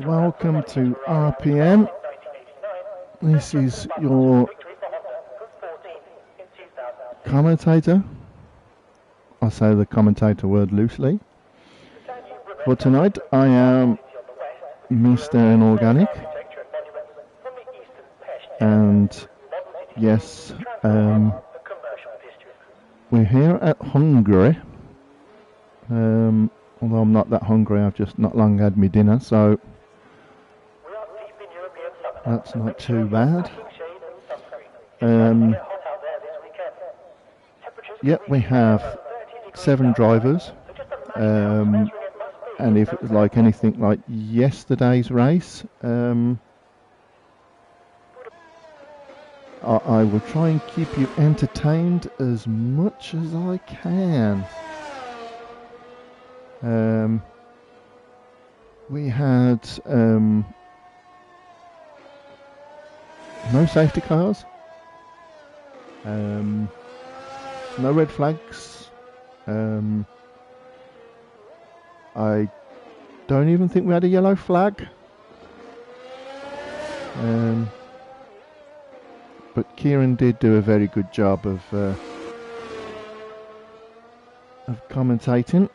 Welcome to RPM. This is your commentator. I say the commentator word loosely. For tonight, I am Mr. Inorganic. And yes, we're here at Hungary. Although I'm not that hungry, I've just not long had my dinner, so that's not too bad. Yep, we have 7 drivers, and if it was like anything like yesterday's race, I will try and keep you entertained as much as I can. We had no safety cars, no red flags. I don't even think we had a yellow flag. But Kieran did do a very good job of commentating.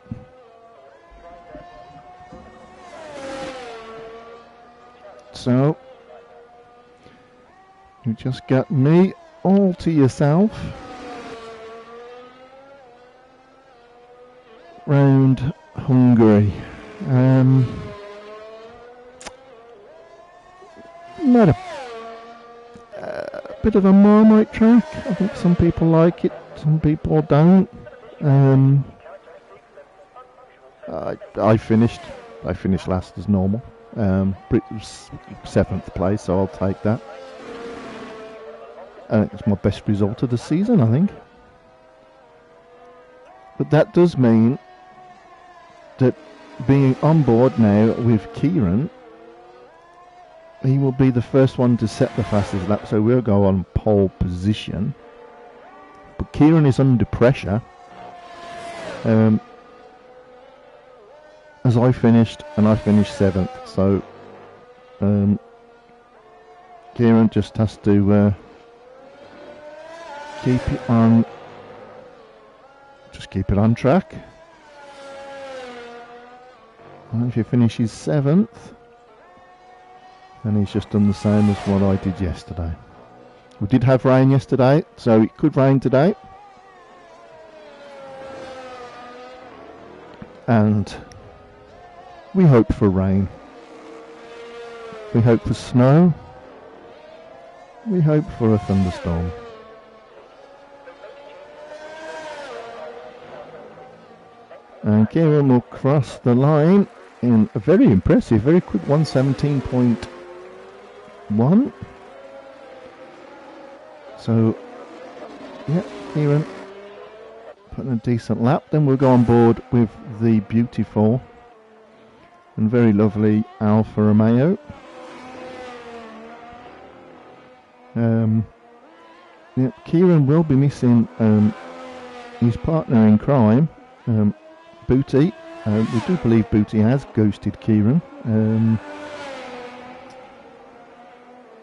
So, you just got me all to yourself round Hungary. Not a bit of a Marmite track. I think some people like it, some people don't. I finished last as normal. 7th place, so I'll take that. I think it's my best result of the season, I think. But that does mean that being on board now with Kieran, he will be the first one to set the fastest lap, so we'll go on pole position. But Kieran is under pressure. As I finished 7th, so Kieran just has to keep it on track. And if he finishes 7th, then he's just done the same as what I did yesterday. We did have rain yesterday, so it could rain today. And we hope for rain. We hope for snow. We hope for a thunderstorm. And Kieran will cross the line in a very impressive, very quick 1:17.1. So, yeah, Kieran putting a decent lap. Then we'll go on board with the beautiful and very lovely Alfa Romeo. Kieran will be missing his partner in crime, Booty. We do believe Booty has ghosted Kieran.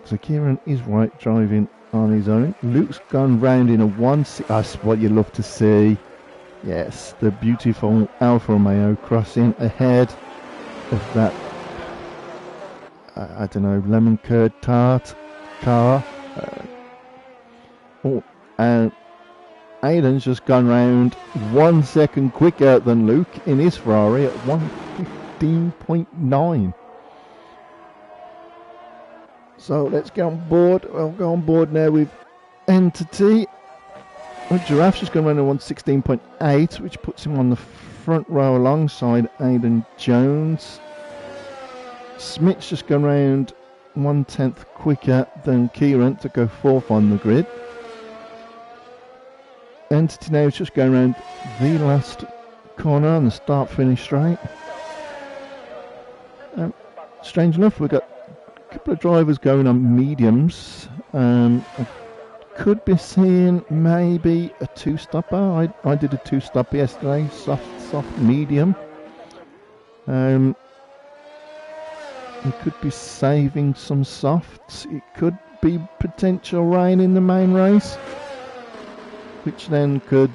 So Kieran is driving on his own. Luke's gone round in a 1-6. That's what you love to see. Yes, the beautiful Alfa Romeo crossing ahead of that, I don't know, lemon curd tart car. And Aidan's just gone round 1 second quicker than Luke in his Ferrari at 1:15.9. So let's get on board. We'll go on board now with Entity. Giraffe's just gone around at 1:16.8, which puts him on the front row alongside Aidan Jones. Smith's just gone round 1/10 quicker than Kieran to go 4th on the grid. Entity now is just going around the last corner on the start-finish straight. Strange enough, we've got a couple of drivers going on mediums. I could be seeing maybe a 2-stopper. I did a 2-stopper yesterday, soft medium. He could be saving some softs. It could be potential rain in the main race, which then could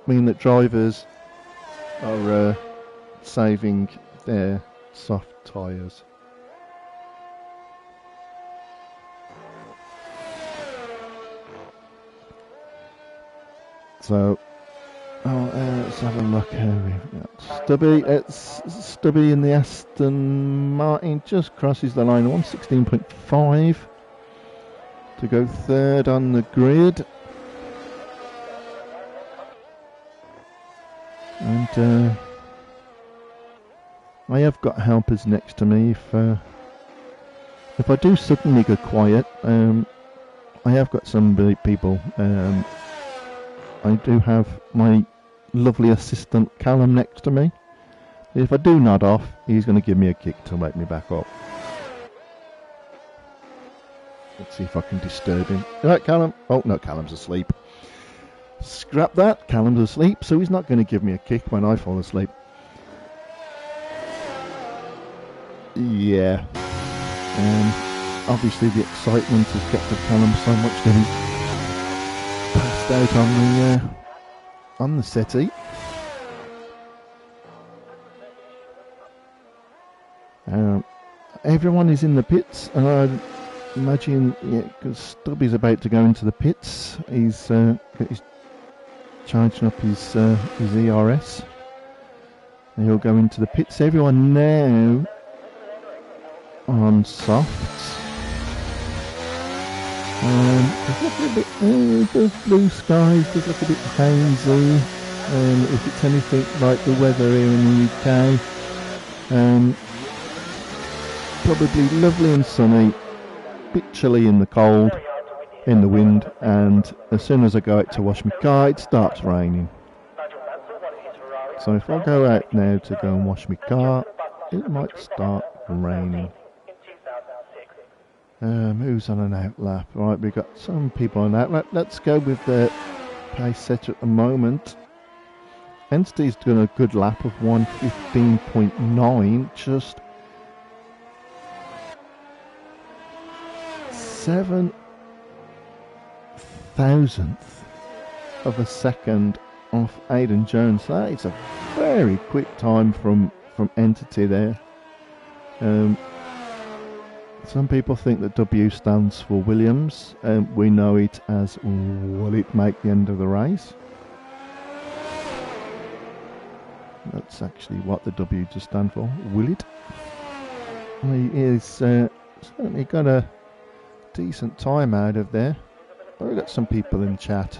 mean that drivers are saving their soft tyres. So, let's have a look here. We've got Stubby. It's Stubby in the Aston Martin just crosses the line, 116.5 to go third on the grid. And I have got helpers next to me. If I do suddenly go quiet, I have got some people. I do have my lovely assistant Callum next to me. If I do nod off, he's going to give me a kick to wake me back up. Let's see if I can disturb him. Right, Callum. Oh no, Callum's asleep. Scrap that. Callum's asleep, so he's not going to give me a kick when I fall asleep. Yeah. Obviously the excitement has kept to Callum so much that he's passed out on the settee. Everyone is in the pits, and I imagine, because Stubby's about to go into the pits, he's charging up his ERS, and he'll go into the pits. Everyone now on softs. Does look a bit, the blue skies does look a bit hazy. If it's anything like the weather here in the UK, probably lovely and sunny, bit chilly in the cold, in the wind, and as soon as I go out to wash my car, it starts raining. So if I go out now to go and wash my car, it might start raining. Who's on an out lap? Right, we've got some people on out lap. Let's go with the pace setter at the moment. Entity's done a good lap of 1:15.9, just 7,000th of a second off Aidan Jones. That is a very quick time from Entity there. Some people think that W stands for Williams. We know it as will it make the end of the race. That's actually what the W does stand for. Will it? He is certainly got a decent time out of there. We've got some people in chat.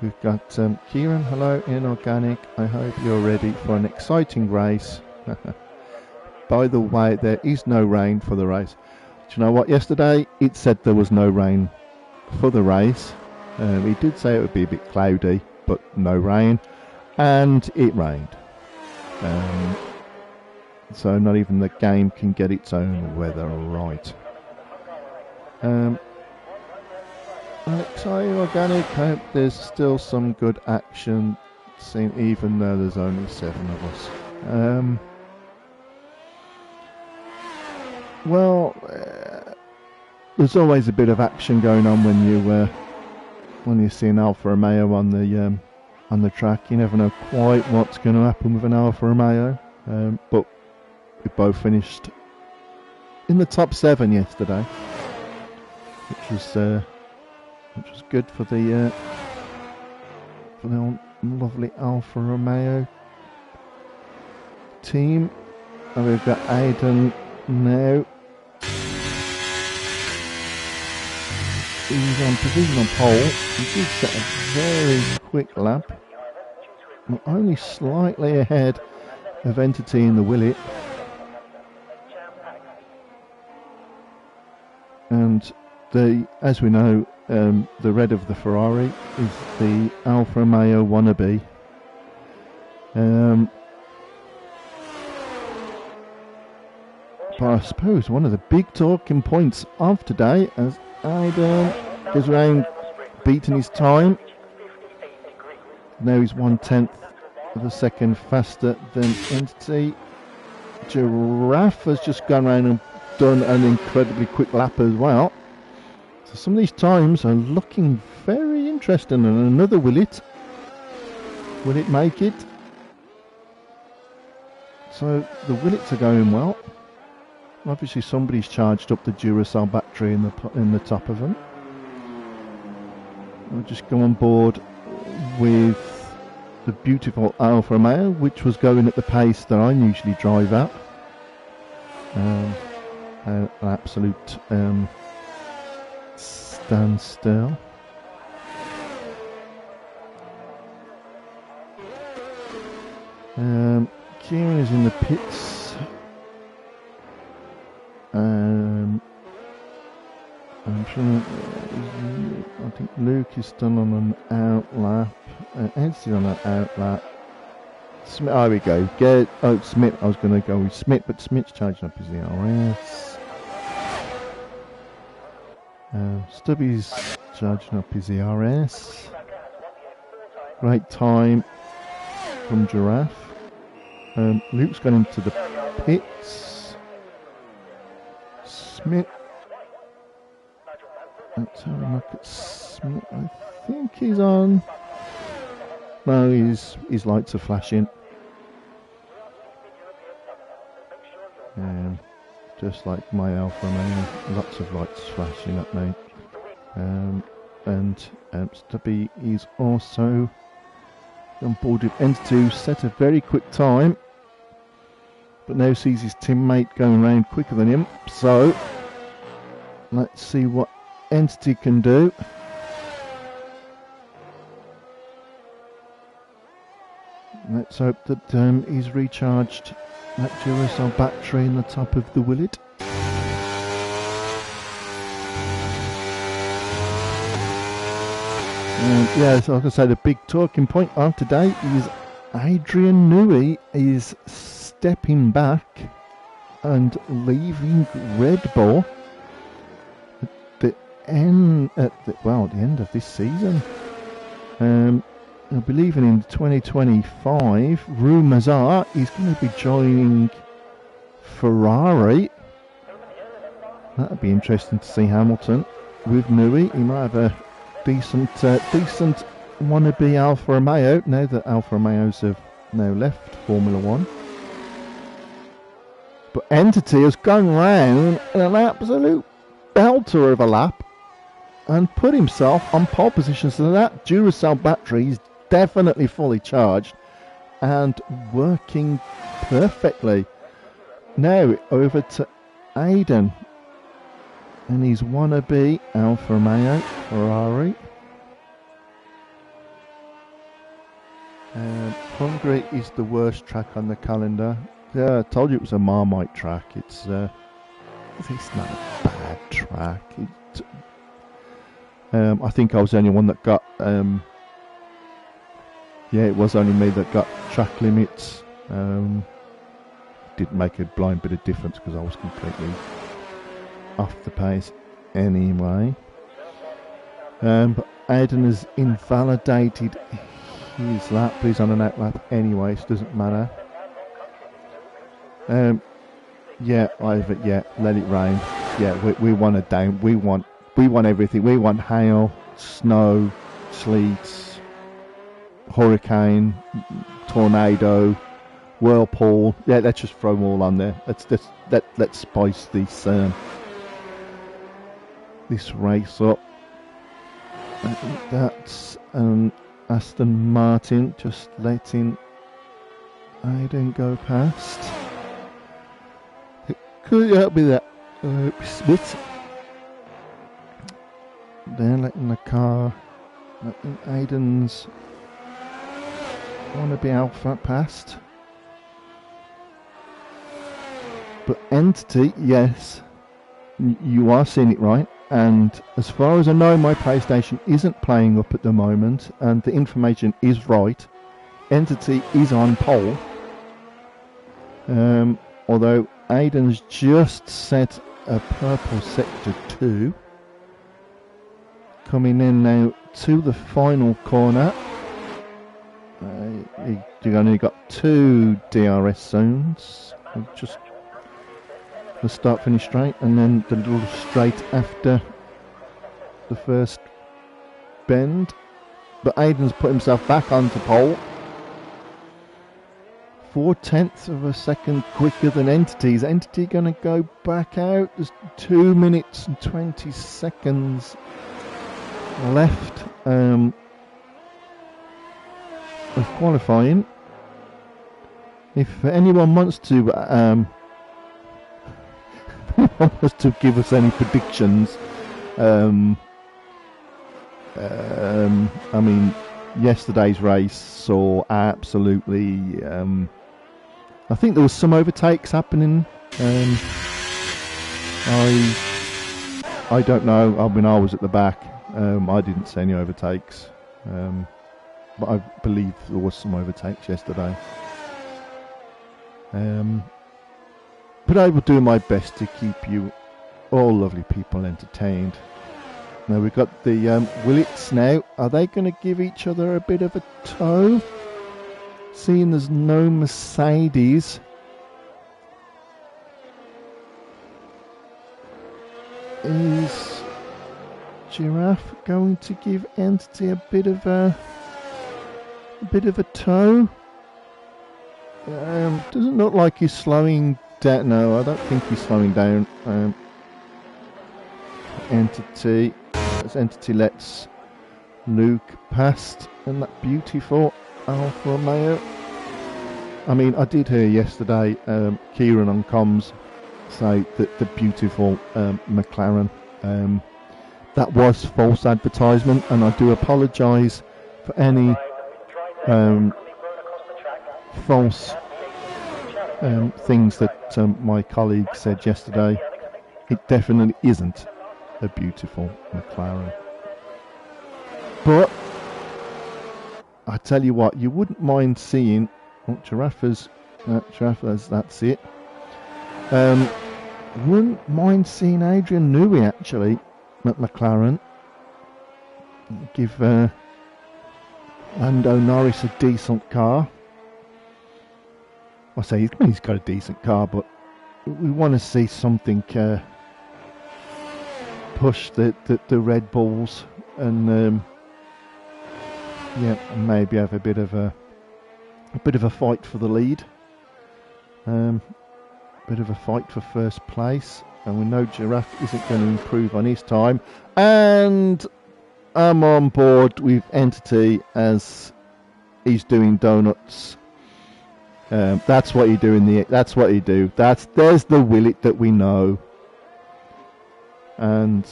We've got Kieran, hello, Inorganic. I hope you're ready for an exciting race. By the way, there is no rain for the race. Do you know what? Yesterday it said there was no rain for the race. He did say it would be a bit cloudy, but no rain. And it rained. So not even the game can get its own weather right. Alex, Organic, hope there's still some good action, even though there's only 7 of us. Well, there's always a bit of action going on when you see an Alfa Romeo on the track. You never know quite what's going to happen with an Alfa Romeo, but we both finished in the top 7 yesterday, which was good for the lovely Alfa Romeo team. And we've got Aidan now. He's on provisional pole. He did set a very quick lap, only slightly ahead of Entity in the Willet. And as we know, the red of the Ferrari is the Alfa Romeo wannabe. But I suppose one of the big talking points of today, as Aidan goes around beating his time. Now he's 1/10 of a second faster than Entity. Giraffe has just gone around and done an incredibly quick lap as well. So some of these times are looking very interesting. And another will it make it? So the Willits are going well. Obviously somebody's charged up the Duracell battery in the top of them. I'll just go on board with the beautiful Alfa Romeo, which was going at the pace that I usually drive at. An absolute standstill. Kieran is in the pits. I'm sure. I think Luke is done on an out lap. Ed's on an out lap. Smith, there we go. Smith. I was going to go with Smith, but Smith's charging up his ERS. Stubby's charging up his ERS. Great time from Giraffe. Luke's gone into the pits. Smith. Let's have a look at Smith. I think he's on. No, his lights are flashing. Just like my Alfa Romeo, lots of lights flashing at me. And Stubby is also on board with Entity, set a very quick time, but now sees his teammate going around quicker than him. So let's see what Entity can do. Let's hope that he's recharged that Duracell battery in the top of the Willet. So like I say, the big talking point of today is Adrian Newey is stepping back and leaving Red Bull at the end of this season. I believe in 2025, rumours are he's going to be joining Ferrari. That'd be interesting to see Hamilton with Newey. He might have a decent wannabe Alfa Romeo now that Alfa Romeos have now left Formula One. But Entity has gone round in an absolute belter of a lap and put himself on pole position, so that Duracell battery is definitely fully charged and working perfectly. Now over to Aiden and his wannabe Alfa Romeo Ferrari. Hungary is the worst track on the calendar. Yeah, I told you it was a Marmite track. It's not a bad track. I think I was the only one that got it was only me that got track limits. Didn't make a blind bit of difference because I was completely off the pace anyway. But Aiden has invalidated his lap. He's on an out lap anyway, so it doesn't matter. Let it rain. Yeah, we want a down. We want everything. We want hail, snow, sleet, hurricane, tornado, whirlpool. Yeah, let's just throw them all on there. Let's spice this race up. That's Aston Martin just letting Aiden go past. It could help me that Smith. They're letting the car, letting Aiden's wannabe Alpha past. But Entity, yes, you are seeing it right. And as far as I know, my PlayStation isn't playing up at the moment, and the information is right. Entity is on pole. Although Aiden's just set a purple sector 2. Coming in now to the final corner. You've only got 2 DRS zones. just the start finish straight, and then the little straight after the first bend. But Aiden's put himself back onto pole. 0.4 of a second quicker than Entity's. Entity going to go back out. There's 2 minutes and 20 seconds left of qualifying. If anyone wants to give us any predictions, I mean, yesterday's race saw absolutely. I think there was some overtakes happening. I don't know. I mean, I was at the back. I didn't see any overtakes, but I believe there was some overtakes yesterday. But I will do my best to keep you all lovely people entertained. Now we've got the Willits now. Are they going to give each other a bit of a tow? Seeing there's no Mercedes. Is Giraffe going to give Entity a bit of a tow? Doesn't look like he's slowing down. No, I don't think he's slowing down. Entity. As Entity lets Luke past in that beautiful Alfa Romeo. I mean, I did hear yesterday Kieran on comms say that the beautiful McLaren, that was false advertisement, and I do apologise for any false things that my colleague said yesterday. It definitely isn't a beautiful McLaren. But I tell you what, you wouldn't mind seeing Giraffes, that's it. Wouldn't mind seeing Adrian Newey actually at McLaren. Give Lando Norris a decent car. I say he's got a decent car, but we want to see something push the Red Bulls and maybe have a bit of a fight for the lead. Bit of a fight for first place, and we know Giraffe isn't going to improve on his time. And I'm on board with Entity as he's doing donuts. That's what you do that's what you do. There's the Willet that we know, and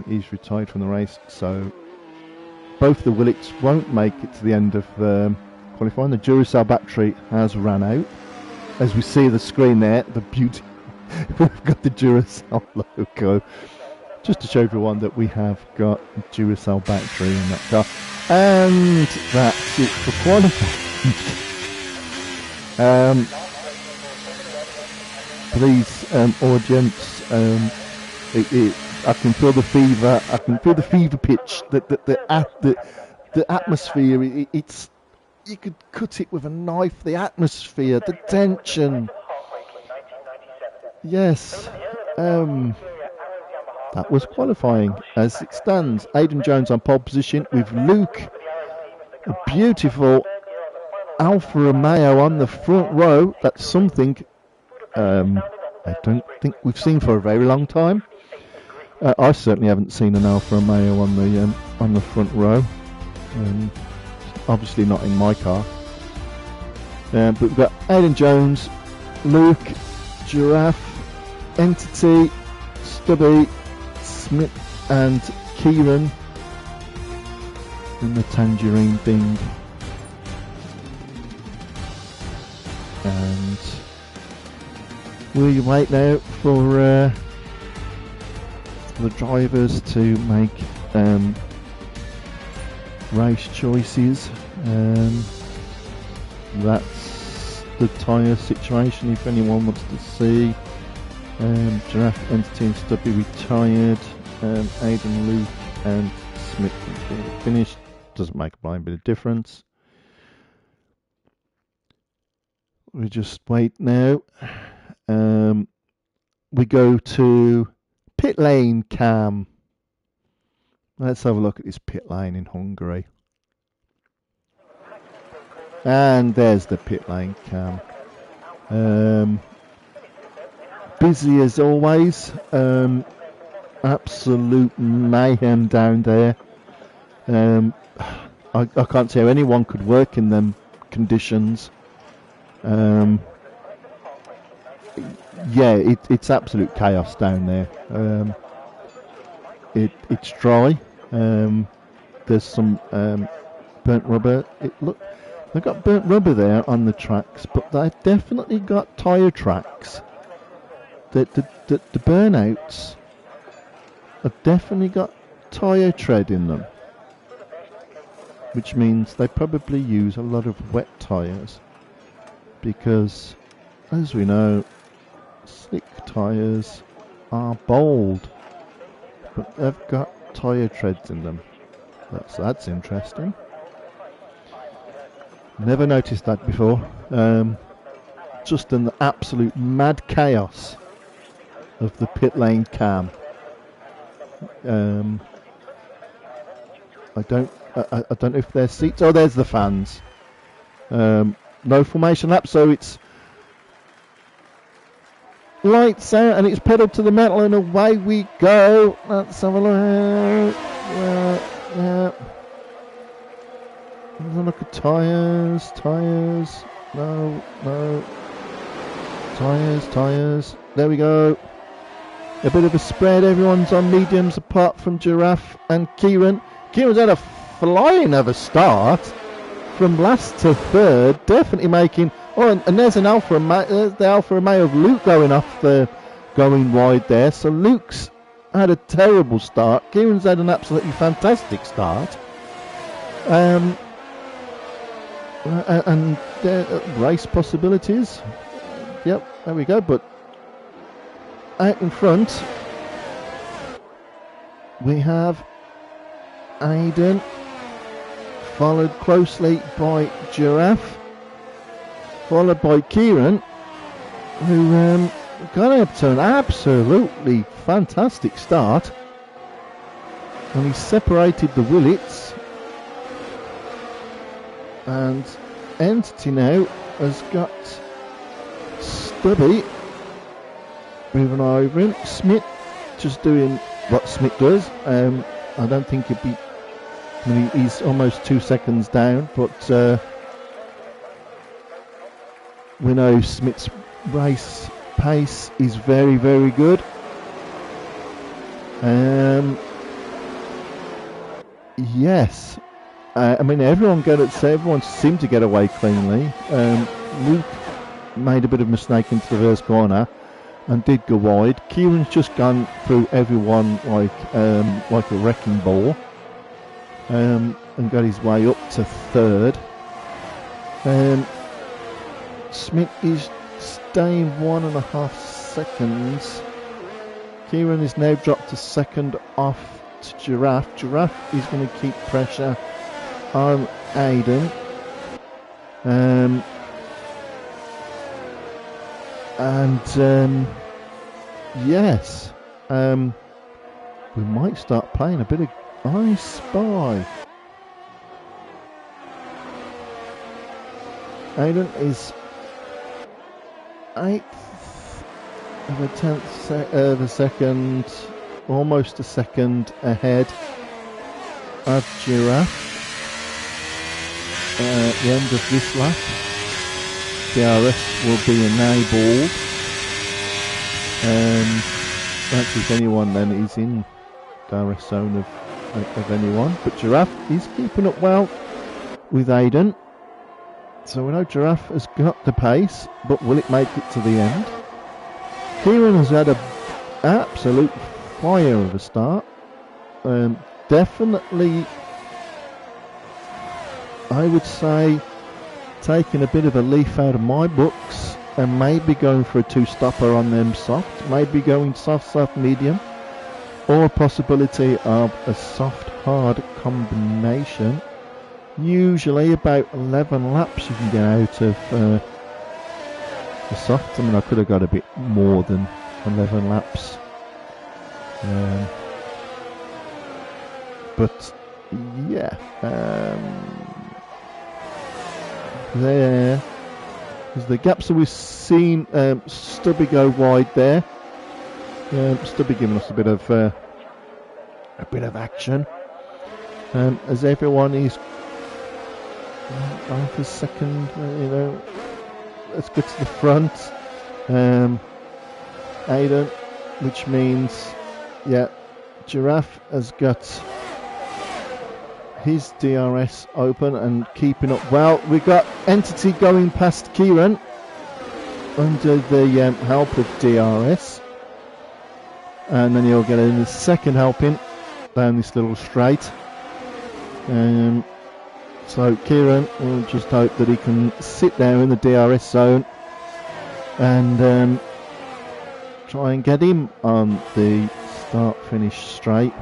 he's retired from the race. So both the Willets won't make it to the end of qualifying. The Duracell battery has ran out. As we see the screen there, the beauty, we've got the Duracell logo, just to show everyone that we have got a Duracell battery in that car. And that's it for qualifying. Please, audience, I can feel the fever. I can feel the fever pitch. The atmosphere. It's. You could cut it with a knife. The atmosphere, the tension. Yes. That was qualifying as it stands. Aidan Jones on pole position with Luke. A beautiful Alfa Romeo on the front row. That's something I don't think we've seen for a very long time. I certainly haven't seen an Alfa Romeo on the front row. Obviously not in my car. But we've got Aidan Jones, Luke, Giraffe, Entity, Stubby, Smith and Kieran in the tangerine thing. And we wait now for the drivers to make race choices. That's the tyre situation if anyone wants to see. Giraffe, Entity and Stubby retired. Aidan, Luke and Smith finished. Doesn't make a blind bit of difference. we just wait now. We go to pit lane cam. Let's have a look at this pit lane in Hungary. And there's the pit lane cam. Busy as always. Absolute mayhem down there. I can't see how anyone could work in them conditions. Yeah, it's absolute chaos down there. It's dry. There's some burnt rubber. Look, they've got burnt rubber there on the tracks, but they've definitely got tyre tracks. The burnouts have definitely got tyre tread in them, which means they probably use a lot of wet tyres, because, as we know, slick tyres are bold, but they've got tyre treads in them. That's interesting. Never noticed that before. Just an absolute mad chaos of the pit lane cam. I don't know if there's seats. Oh, there's the fans. No formation lap, so it's lights out and it's pedal to the metal and away we go. Let's have a look. Yeah. Have a look at tyres. No. Tyres. There we go. A bit of a spread. Everyone's on mediums apart from Giraffe and Kieran. Kieran's had a flying of a start from last to third, definitely making. Oh, and there's an Alfa Romeo. There's the Alfa Romeo of Luke going wide there. So Luke's had a terrible start. Kieran's had an absolutely fantastic start. And race possibilities. Yep, there we go. But out in front, we have Aiden, followed closely by Giraffe, followed by Kieran, who got up to an absolutely fantastic start, and he separated the Willits, and Entity now has got Stubby with an eye over him. Smith just doing what Smith does. I don't think he'd be. I mean, he's almost 2 seconds down, but we know Smith's race pace is very, very good. Yes, I mean everyone seemed to get away cleanly. Luke made a bit of a mistake into the first corner and did go wide. Kieran's just gone through everyone like a wrecking ball, and got his way up to third. Smith is staying 1.5 seconds. Kieran is now dropped to second off to Giraffe. Giraffe is going to keep pressure on Aiden. Yes, we might start playing a bit of I Spy. Aiden is 8th of a 10th the second, almost a second ahead of Giraffe. At the end of this lap, DRS will be enabled. That's if anyone then is in DRS zone of anyone. But Giraffe is keeping up well with Aiden. So we know Giraffe has got the pace, but will it make it to the end? Kieran has had an absolute fire of a start. Definitely, I would say, taking a bit of a leaf out of my books and maybe going for a two-stopper on them soft, maybe going soft, medium, or a possibility of a soft-hard combination. Usually about 11 laps you can get out of the soft. I mean, I could have got a bit more than 11 laps. But yeah, there is the gaps that we've seen. Stubby go wide there. Stubby giving us a bit of action. As everyone is on for second, let's get to the front. Aidan, which means, yeah, Giraffe has got his DRS open and keeping up well. We've got Entity going past Kieran under the help of DRS. And then he'll get in the second helping down this little straight. So Kieran will just hope that he can sit there in the DRS zone and try and get him on the start-finish straight.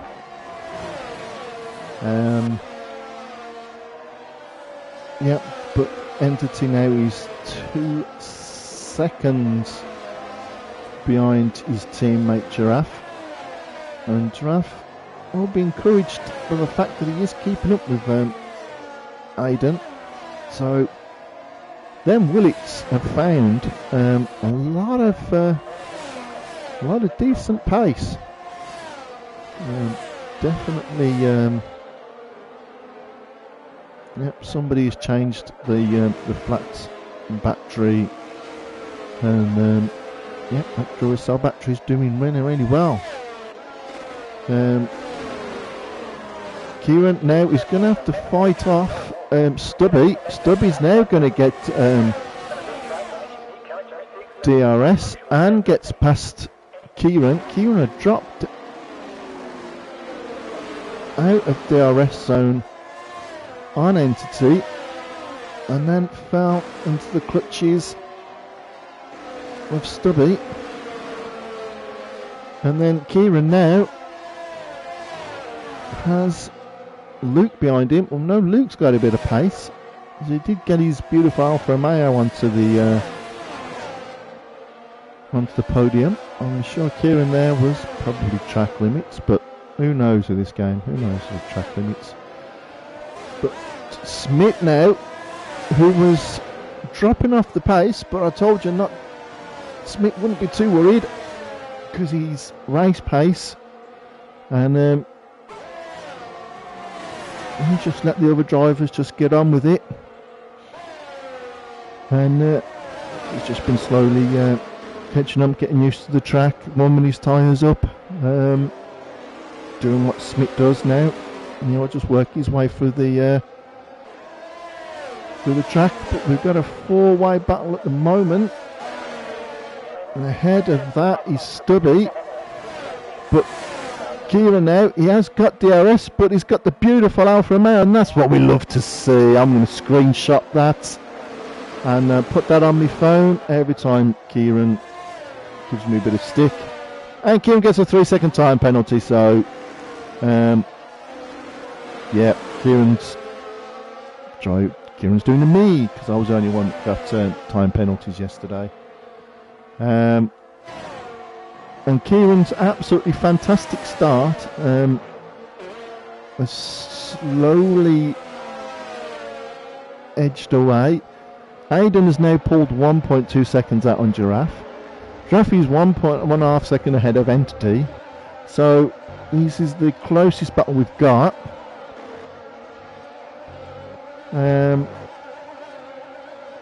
Yeah, but Entity now is 2 seconds behind his teammate Giraffe, and Giraffe will be encouraged by the fact that he is keeping up with Aidan. So them Willits have found a lot of decent pace. Definitely. Yep, somebody has changed the flat battery, and yep, that Duracell battery is doing really well. Kieran now is going to have to fight off Stubby. Stubby's now going to get DRS and gets past Kieran. Kieran had dropped out of DRS zone on Entity and then fell into the clutches of Stubby. And then Kieran now has Luke behind him. Well, no, Luke's got a bit of pace. He did get his beautiful Alfa Romeo onto the podium. I'm sure Kieran there was probably track limits, but who knows with this game? Who knows with track limits? But Smith now, who was dropping off the pace, but I told you not. Smith wouldn't be too worried because he's race pace, and he just let the other drivers just get on with it, and he's just been slowly catching up, getting used to the track, warming his tyres up, doing what Smith does now, and just work his way through the track. But we've got a four-way battle at the moment. And ahead of that is Stubby, but Kieran now, he has got DRS, but he's got the beautiful Alfa Romeo, and that's what we love to see. I'm going to screenshot that and put that on my phone every time Kieran gives me a bit of stick. And Kieran gets a 3-second time penalty, so yeah, Kieran's doing the me, because I was the only one that got time penalties yesterday. And Kieran's absolutely fantastic start has slowly edged away. Aidan has now pulled 1.2 seconds out on Giraffe. Giraffe is 1.5 seconds ahead of Entity. So this is the closest battle we've got.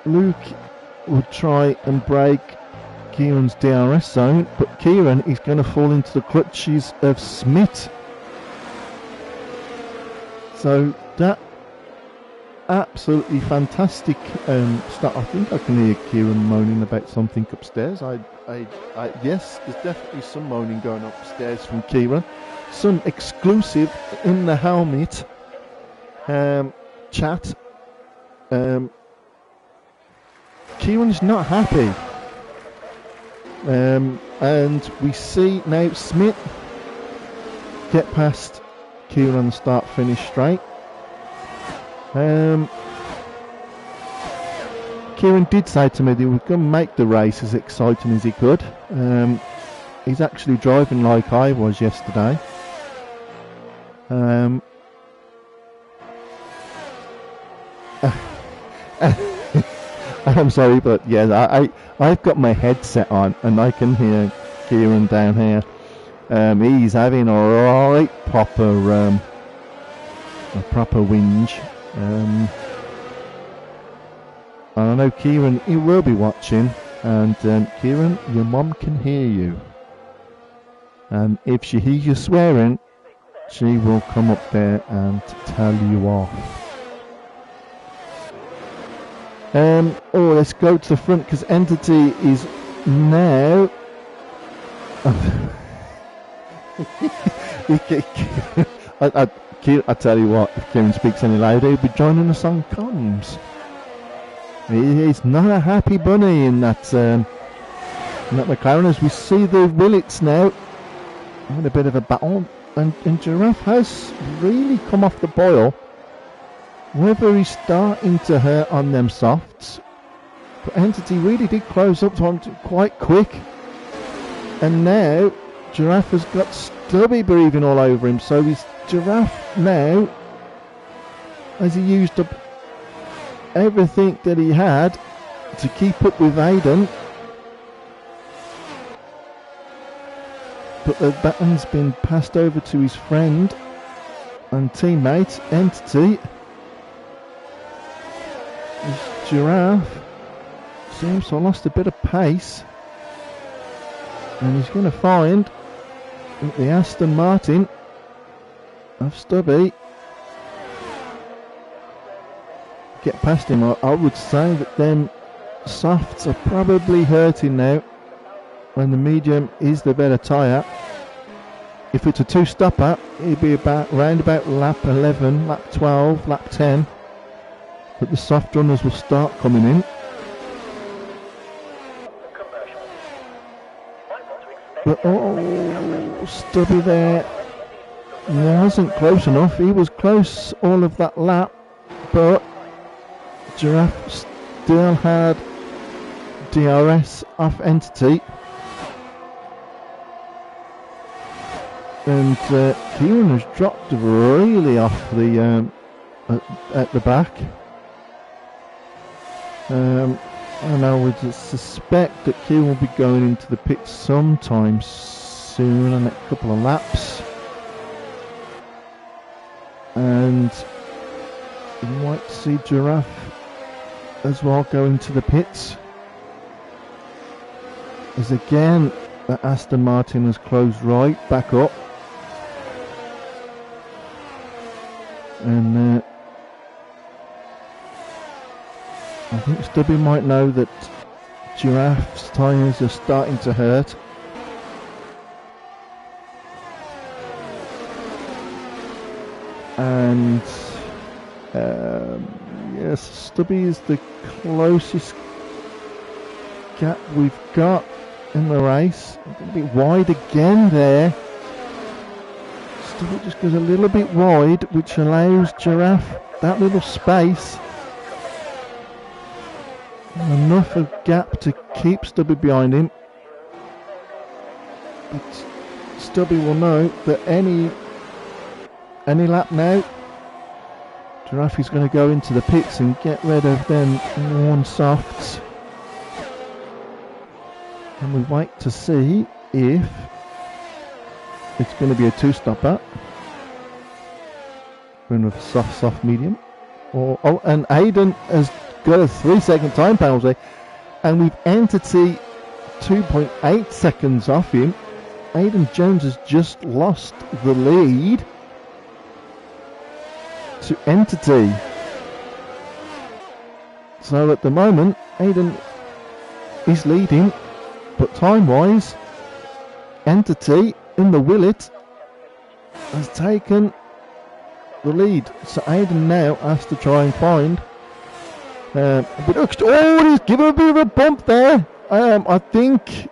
Luke will try and break Kieran's DRS zone, but Kieran is going to fall into the clutches of Smith. So that absolutely fantastic start. I think I can hear Kieran moaning about something upstairs. Yes, there's definitely some moaning going upstairs from Kieran. Some exclusive in the helmet chat. Kieran's not happy. And we see now Smith get past Kieran on the start finish straight. Kieran did say to me that he was going to make the race as exciting as he could. He's actually driving like I was yesterday. I'm sorry, but yeah, I've got my headset on and I can hear Kieran down here. He's having a right proper whinge. I know Kieran, he will be watching, and Kieran, your mum can hear you. And if she hears you swearing, she will come up there and tell you off. Let's go to the front because Entity is now. I tell you what, if Kieran speaks any louder, he'll be joining us on comms. He's not a happy bunny in that McLaren. As we see the Willits now having a bit of a battle, and Giraffe has really come off the boil. Whether he's starting to hurt on them softs, but Entity really did close up to him quite quick, and now Giraffe has got Stubby breathing all over him. So he's Giraffe now, as he used up everything that he had to keep up with Aiden, but the baton's been passed over to his friend and teammate Entity. This Giraffe seems to have lost a bit of pace, and he's going to find that the Aston Martin of Stubby get past him. I would say that them softs are probably hurting now when the medium is the better tyre. If it's a two-stopper, it'd be round about lap 11, lap 12, lap 10 that the soft runners will start coming in. But Stubby there wasn't close enough. He was close all of that lap, but Giraffe still had DRS off Entity, and Kieran has dropped really off the at the back. And I would suspect that Kieran will be going into the pits sometime soon, in a couple of laps, and you might see Giraffe as well go into the pits, as again the Aston Martin has closed right back up, and I think Stubby might know that Giraffe's tyres are starting to hurt. And yes, Stubby is the closest gap we've got in the race. A bit wide again there. Stubby just goes a little bit wide, which allows Giraffe that little space. Enough of gap to keep Stubby behind him. But Stubby will know that any lap now, Giraffe is going to go into the pits and get rid of them worn softs. And we wait to see if it's going to be a two-stopper. Going with a soft, medium. And Aiden has got a 3-second time penalty, and with Entity 2.8 seconds off him, Aiden Jones has just lost the lead to Entity. So at the moment, Aiden is leading, but time-wise, Entity in the Willet has taken the lead. So Aiden now has to try and find he's given a bit of a bump there. I think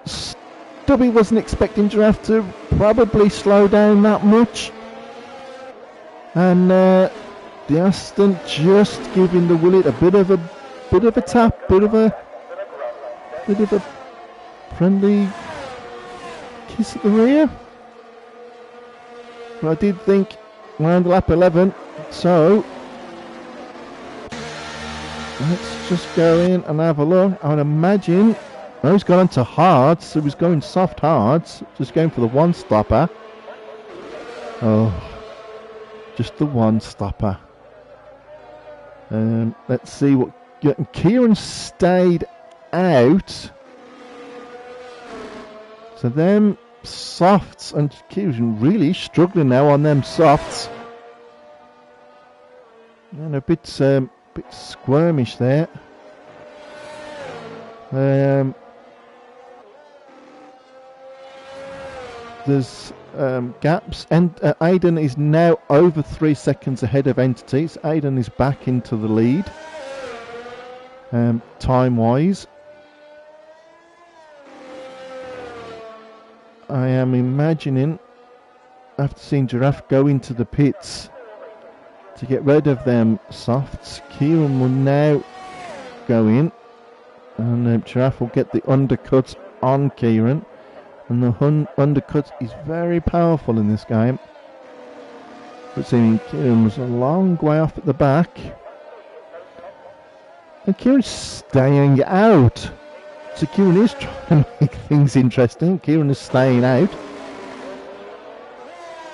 Stubby wasn't expecting Giraffe to probably slow down that much. And the Aston just giving the Willet a bit of a bit of a tap, bit of a friendly kiss at the rear. But I did think around lap 11, so let's just go in and have a look. I would imagine, oh, he's gone into hards, so he's going soft hards, just going for the one stopper. Oh, just the one stopper. Let's see what Kieran stayed out. So them softs, and Kieran really struggling now on them softs. And a bit squirmish there. There's gaps, and Aiden is now over 3 seconds ahead of Entity. So Aiden is back into the lead, time-wise. I am imagining, after seeing Giraffe go into the pits to get rid of them softs, Kieran will now go in, and Giraffe will get the undercut on Kieran. And the undercut is very powerful in this game. But seeing Kieran was a long way off at the back. And Kieran's staying out. So Kieran is trying to make things interesting. Kieran is staying out.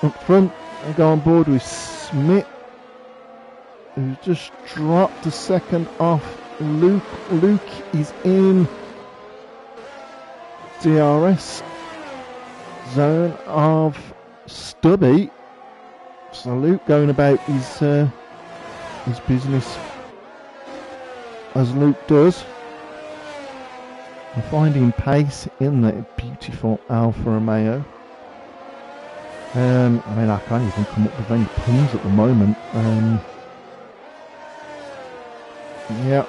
Up front, I go on board with Smith, who just dropped a second off Luke. Luke is in DRS zone of Stubby. So Luke going about his business as Luke does, and finding pace in that beautiful Alfa Romeo. I mean, I can't even come up with any puns at the moment. Yeah.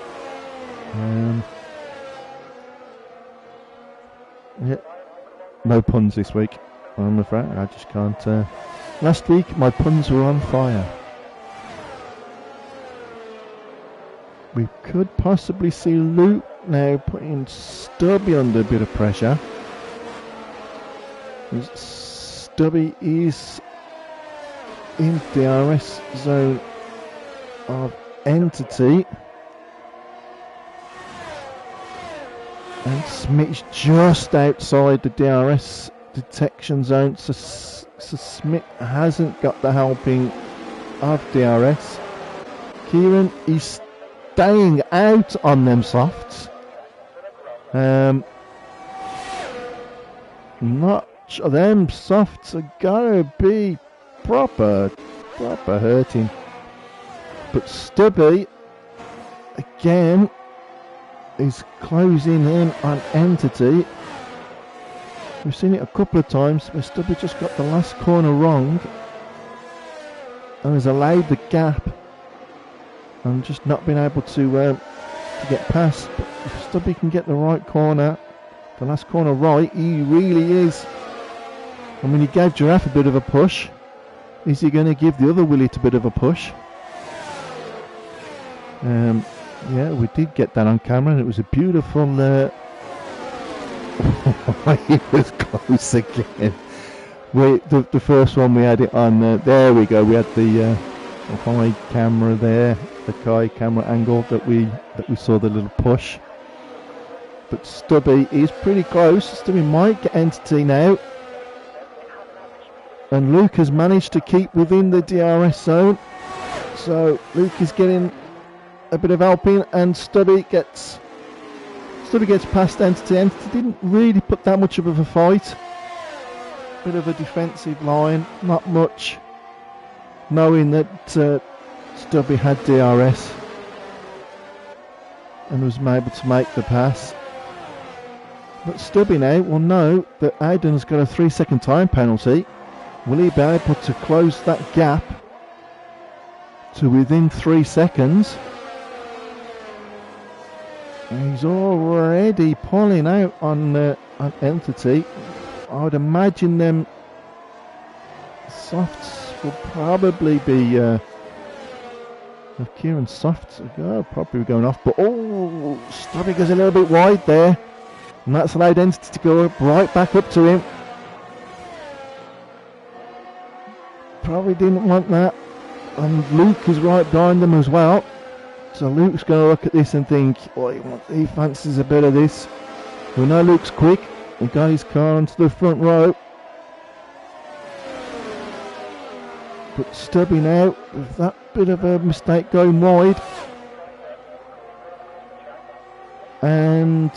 Yeah. No puns this week, I'm afraid. I just can't. Last week, my puns were on fire. We could possibly see Luke now putting Stubby under a bit of pressure. Stubby is in DRS zone of Entity. And Smith's just outside the DRS detection zone, so Smith hasn't got the helping of DRS. Kieran is staying out on them softs. Much of them softs are gonna be proper hurting. But Stubby, again, is closing in on Entity. We've seen it a couple of times where Stubby just got the last corner wrong and has allowed the gap and just not been able to get past. But if Stubby can get the right corner, the last corner right, he really is. I mean, he gave Giraffe a bit of a push. Is he going to give the other Willie a bit of a push? Yeah, we did get that on camera, and it was a beautiful. It was close again. The first one we had it on. There we go. We had the high camera there, the high camera angle that we saw the little push. But Stubby is pretty close. Stubby might get Entity now, and Luke has managed to keep within the DRS zone. So Luke is getting a bit of helping, and Stubby gets past Entity. Entity didn't really put that much of a fight. Bit of a defensive line, not much, knowing that Stubby had DRS and was able to make the pass. But Stubby now will know that Aiden's got a 3-second time penalty. Will he be able to close that gap to within 3 seconds? He's already pulling out on Entity. I would imagine them softs will probably be of Kieran Soft. Probably going off, but Stubby goes a little bit wide there, and that's allowed Entity to go right back up to him. Probably didn't want that, and Luke is right behind them as well. So Luke's going to look at this and think, he fancies a bit of this. We know Luke's quick. He got his car onto the front row. But Stubby now, with that bit of a mistake going wide. And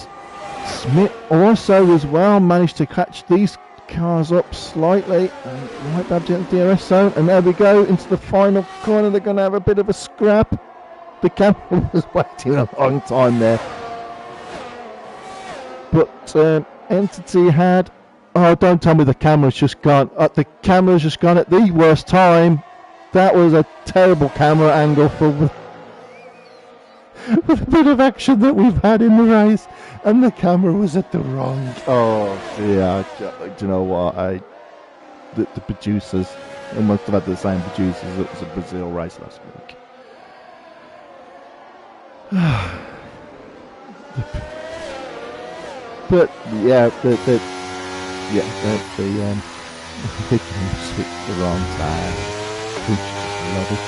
Smith also as well managed to catch these cars up slightly. And might be able to get the DRS zone. And there we go, into the final corner. They're going to have a bit of a scrap. The camera was waiting a long time there. But Entity had... Oh, don't tell me the camera's just gone. The camera's just gone at the worst time. That was a terrible camera angle for with a bit of action that we've had in the race. And the camera was at the wrong... Oh, yeah. Do you know what? The producers, they must have had the same producers as the Brazil race last week. But yeah, they switched the wrong time. Love it.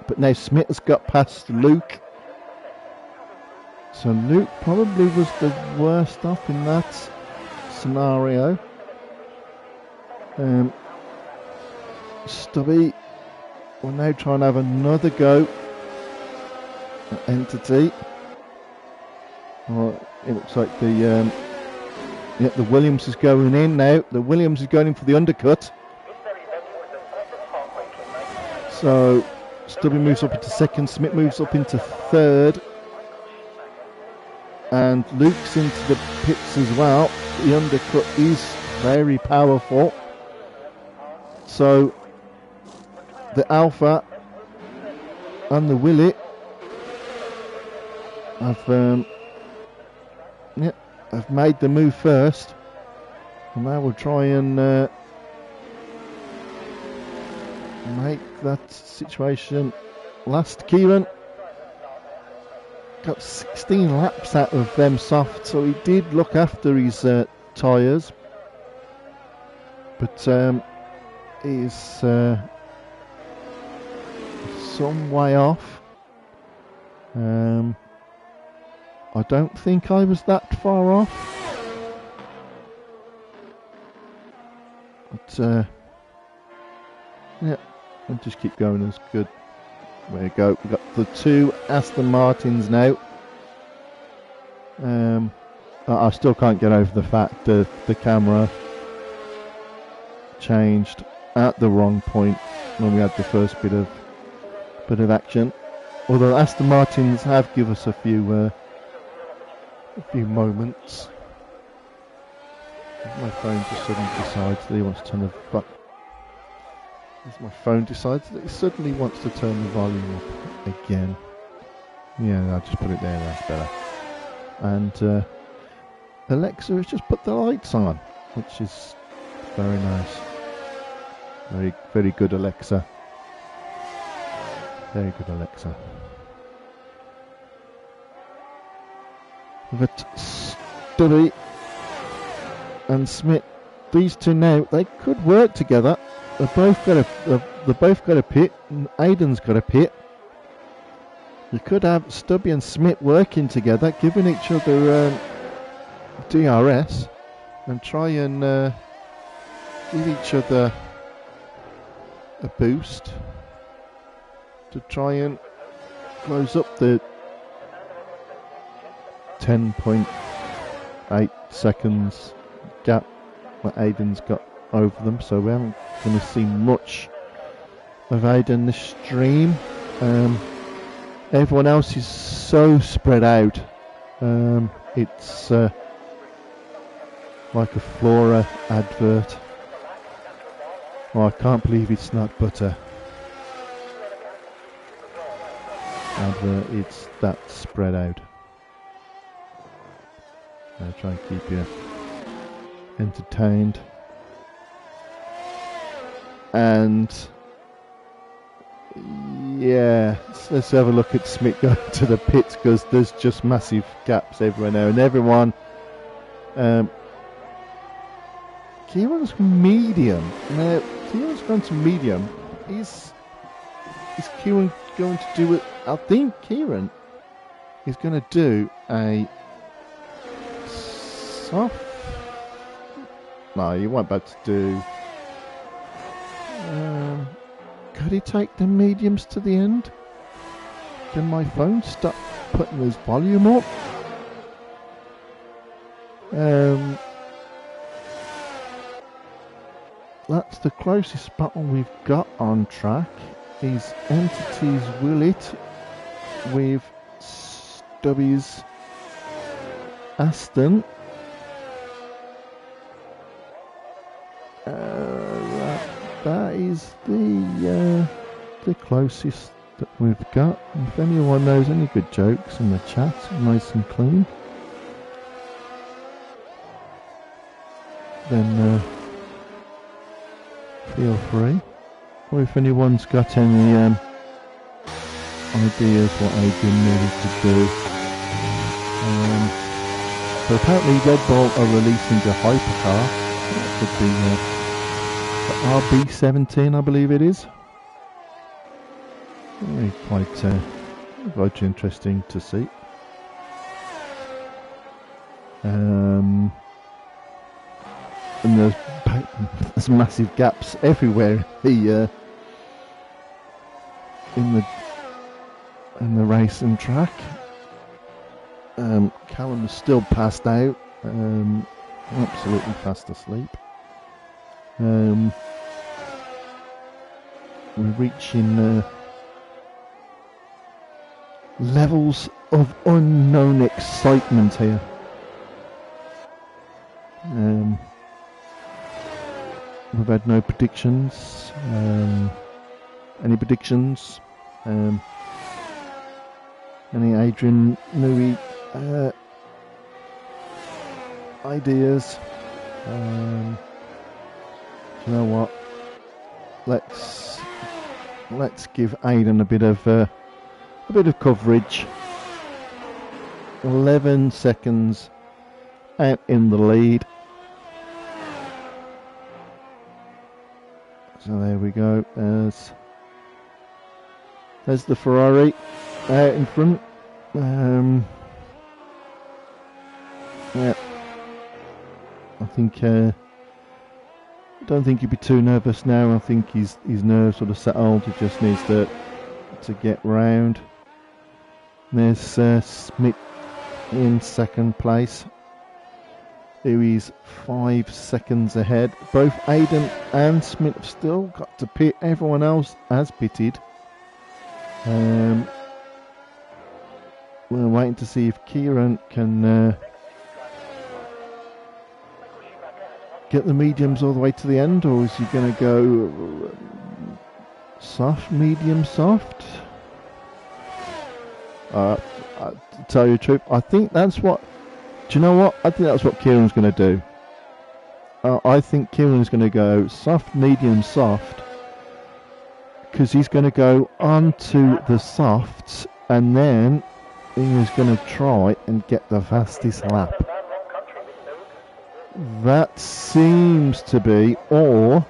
But now Smith has got past Luke, so Luke probably was the worst off in that scenario. Stubby will now try and have another go at Entity. Well, it looks like the Williams is going in now. The Williams is going in for the undercut. So Stubby moves up into second. Smith moves up into third. And Luke's into the pits as well. The undercut is very powerful. So the Alpha and the Willet have made the move first, and now we'll try and make that situation last. Kieran got 16 laps out of them soft, so he did look after his tyres, but he's some way off. I don't think I was that far off. But, yeah, we'll just keep going as good. There we go. We've got the two Aston Martins now. I still can't get over the fact that the camera changed at the wrong point when we had the first bit of action. Although Aston Martins have given us a few moments. My phone just suddenly decides that he wants to turn the suddenly wants to turn the volume up again. Yeah, I'll just put it there. That's better. And Alexa has just put the lights on, which is very nice. Very, very good, Alexa. Very good, Alexa. We've got Stubby and Smith. These two now, they could work together. They've both got a pit. And Aiden's got a pit. You could have Stubby and Smith working together, giving each other DRS, and try and give each other a boost to try and close up the 10.8 seconds gap that Aiden's got over them. So we haven't going to see much of Aiden this stream. Everyone else is so spread out. It's like a Flora advert. Oh, I can't believe it's not butter. Advert, it's that spread out. I'll try and keep you entertained. And Yeah, let's have a look at Smith going to the pits because there's just massive gaps everywhere now, and everyone. Kieran's medium. Now, Kieran's gone to medium. Is Kieran going to do it? I think Kieran is going to do a soft. No, you won't be able to do. Could he take the mediums to the end? Can my phone stop putting his volume up? That's the closest battle we've got on track. Is Entities Will It with Stubby's Aston. That is the closest that we've got. If anyone knows any good jokes in the chat, nice and clean, then feel free. Or if anyone's got any ideas what Adrian needed to do. So apparently Red Bull are releasing a hypercar. That could be the RB17, I believe it is. Really quite interesting to see. And there's massive gaps everywhere in the racing track. Callum's still passed out, absolutely fast asleep. We're reaching levels of unknown excitement here. We've had no predictions. Any predictions? Any Adrian Newey ideas? Do you know what? Let's give Aidan a bit of coverage. 11 seconds out in the lead. So there we go. There's the Ferrari out in front. Yeah, I think. I don't think he'd be too nervous now. I think his nerves sort of settled. He just needs to get round. There's Smith in second place, who is 5 seconds ahead. Both Aidan and Smith have still got to pit. Everyone else has pitted. We're waiting to see if Kieran can get the mediums all the way to the end, or is he going to go soft, medium, soft? To tell you the truth, I think that's what. Do you know what? I think that's what Kieran's going to do. I think Kieran's going to go soft, medium, soft, because he's going to go onto the softs, and then he is going to try and get the fastest lap. That seems to be, or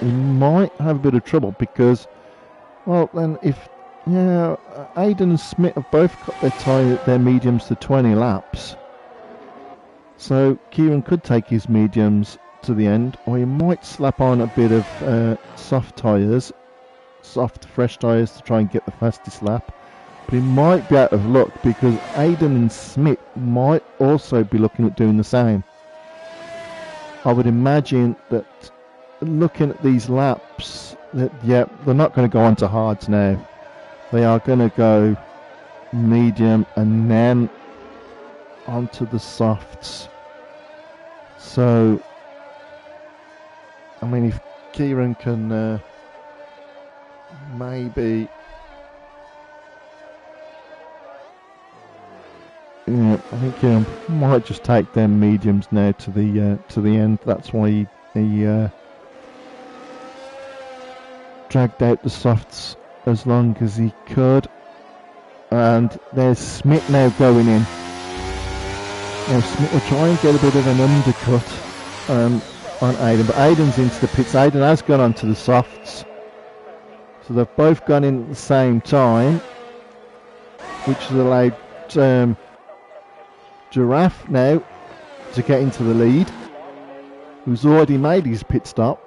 he might have a bit of trouble because, well, then if Aidan and Smith have both got their mediums to 20 laps, so Kieran could take his mediums to the end, or he might slap on a bit of soft fresh tyres to try and get the fastest lap. But he might be out of luck because Aidan and Smith might also be looking at doing the same. I would imagine that looking at these laps, that they're not going to go on to hards now. They are going to go medium and then onto the softs. So, I mean, if Kieran can maybe... Yeah, I think he might just take them mediums now to the end. That's why he dragged out the softs as long as he could. And there's Smith now going in. Now Smith will try and get a bit of an undercut on Aiden, but Aiden's into the pits. Aiden has gone onto the softs. So they've both gone in at the same time, which has allowed Giraffe now to get into the lead, who's already made his pit stop.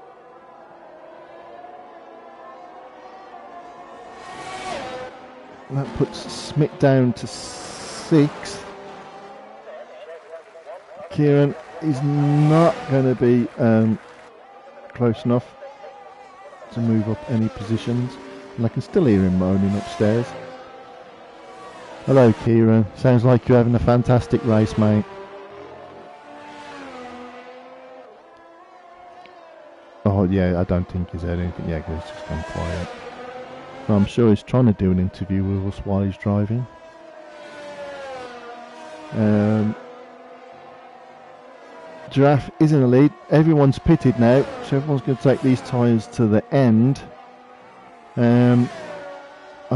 And that puts Smith down to 6th. Kieran is not going to be close enough to move up any positions, and I can still hear him moaning upstairs. Hello Kieran, sounds like you're having a fantastic race, mate. Oh yeah, I don't think he's heard anything yet, because he's just gone quiet. Well, I'm sure he's trying to do an interview with us while he's driving. Giraffe is in the lead. Everyone's pitted now, so everyone's going to take these tyres to the end. I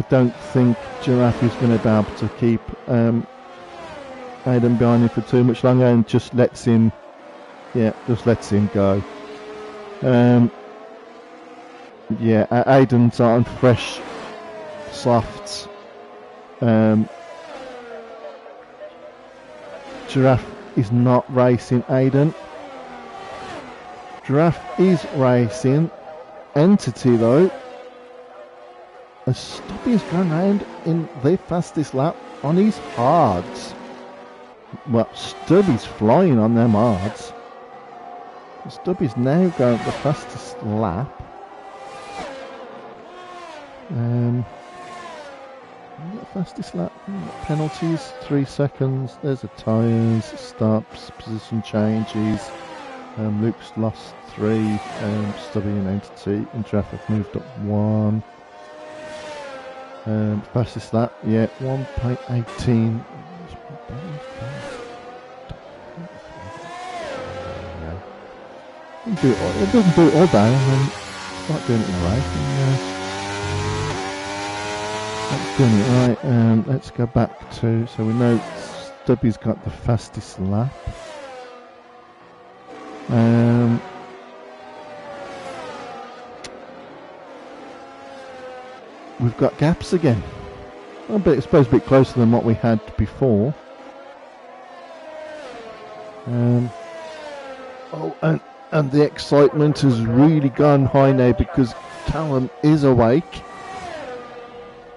don't think Giraffe is going to be able to keep Aiden behind him for too much longer, and just lets him go. Aiden's on fresh softs. Giraffe is not racing Aiden. Giraffe is racing Entity though, as Stubby has gone round in the fastest lap on his hards. Well, Stubby's flying on them hards. Stubby's now going the fastest lap. The fastest lap. Penalties, 3 seconds. There's the tyres, stops, position changes. Luke's lost 3. Stubby and Entity and Giraffe have moved up 1. Fastest lap, 1.18. It doesn't do it all down and then start doing it right. That's doing it right. Let's go back to, so we know Stubby's got the fastest lap. We've got gaps again. It's supposed to be closer than what we had before. And the excitement has really gone high now because Callum is awake.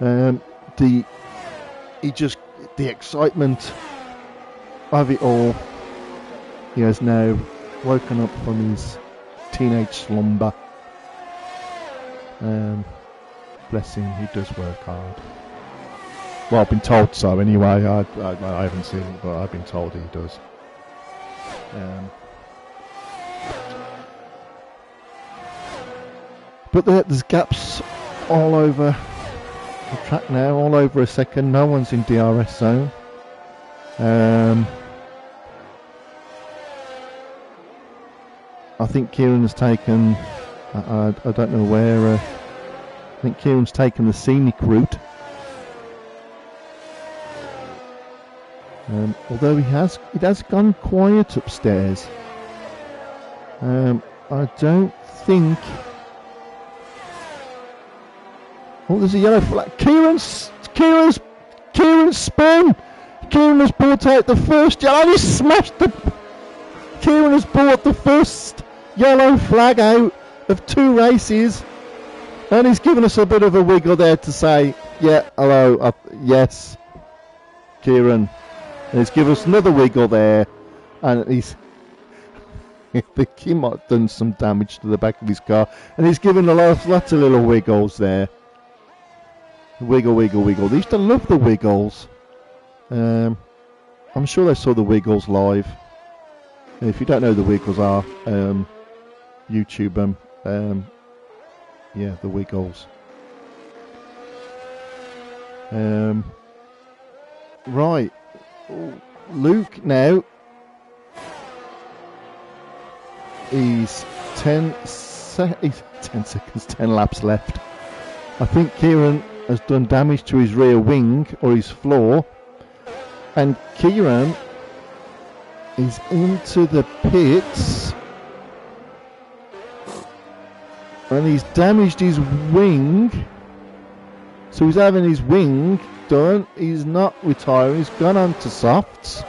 The excitement of it all. He has now woken up from his teenage slumber. Bless him, he does work hard. Well, I've been told so anyway. I haven't seen it, but I've been told he does. But there's gaps all over the track now, all over a second. No one's in DRS zone. I think Kieran's taken, I don't know where, I think Kieran's taken the scenic route. Although it has gone quiet upstairs. I don't think. Oh, there's a yellow flag. Kieran's spun. Kieran has brought out the first yellow. He smashed the. Kieran has brought the first yellow flag out of 2 races, and he's given us a bit of a wiggle there to say, yeah, hello, yes, Kieran. And he's given us another wiggle there, and I think he might have done some damage to the back of his car, and he's given lots of little wiggles there. Wiggle, wiggle, wiggle. They used to love the wiggles. I'm sure they saw the Wiggles live. If you don't know who the Wiggles are, YouTube them. Yeah, the Wiggles. Right. Luke now. He's 10 10 seconds, 10 laps left. I think Kieran has done damage to his rear wing or his floor, and Kieran is into the pits, and he's damaged his wing, so he's having his wing done. He's not retiring, he's gone on to softs.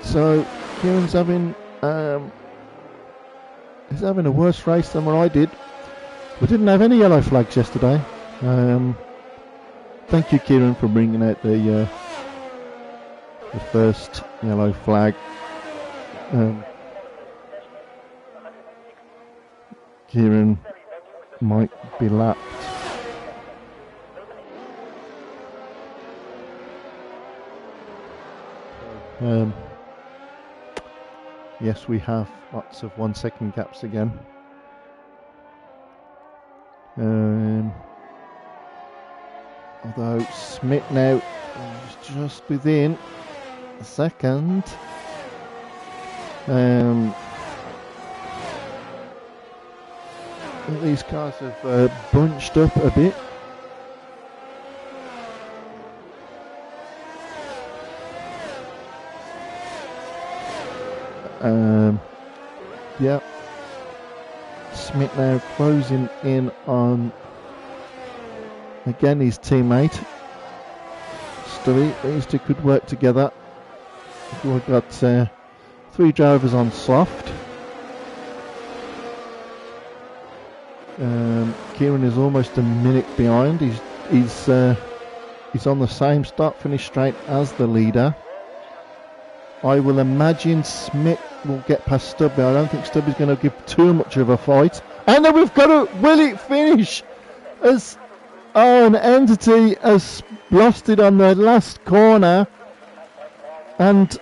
So Kieran's having he's having a worse race than what I did. We didn't have any yellow flags yesterday. Thank you, Kieran, for bringing out the first yellow flag. Kieran might be lapped. Yes, we have lots of 1 second gaps again. Although Smith now is just within a second. These cars have bunched up a bit. Yeah. Smith now closing in on again his teammate Stubby. These two could work together. We've got 3 drivers on soft. Kieran is almost a minute behind. He's on the same start finish straight as the leader. I will imagine Smith will get past Stubby. I don't think Stubby's going to give too much of a fight. And then we've got a will it finish as an entity has lost it on the last corner, and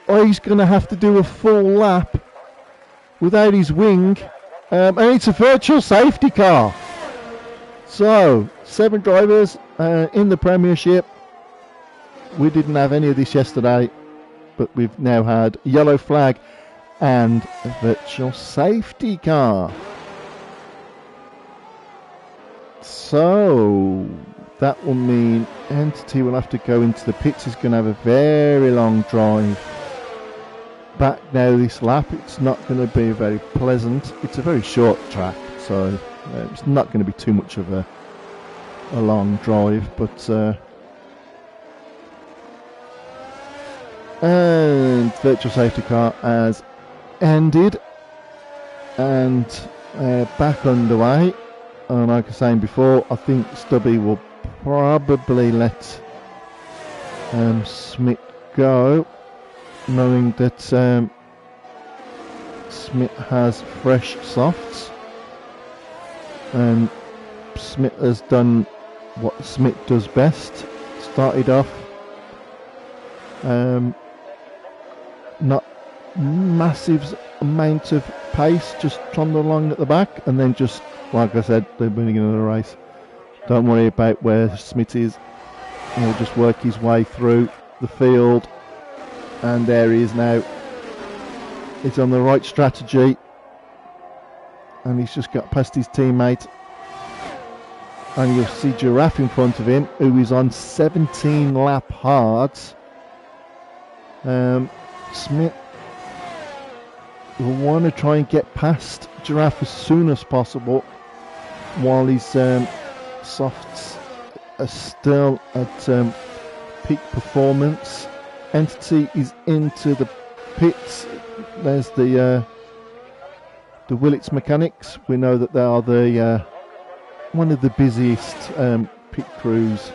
he's going to have to do a full lap without his wing, and it's a virtual safety car. So 7 drivers in the Premiership. We didn't have any of this yesterday, but we've now had a yellow flag and a virtual safety car. So that will mean Entity will have to go into the pits. He's going to have a very long drive back now this lap. It's not going to be very pleasant. It's a very short track, so it's not going to be too much of a long drive, but and virtual safety car has ended and back underway. And like I was saying before, I think Stubby will probably let Smith go, knowing that Smith has fresh softs, and Smith has done what Smith does best. Started off not massive amount of pace, just trundle along at the back, and then just, like I said, they're winning another race. Don't worry about where Smith is. He'll just work his way through the field, and there he is now. He's on the right strategy, and he's just got past his teammate, and you'll see Giraffe in front of him, who is on 17 lap hards. Smith will want to try and get past Giraffe as soon as possible while his softs are still at peak performance. Entity is into the pits. There's the Willits mechanics. We know that they are the one of the busiest pit crews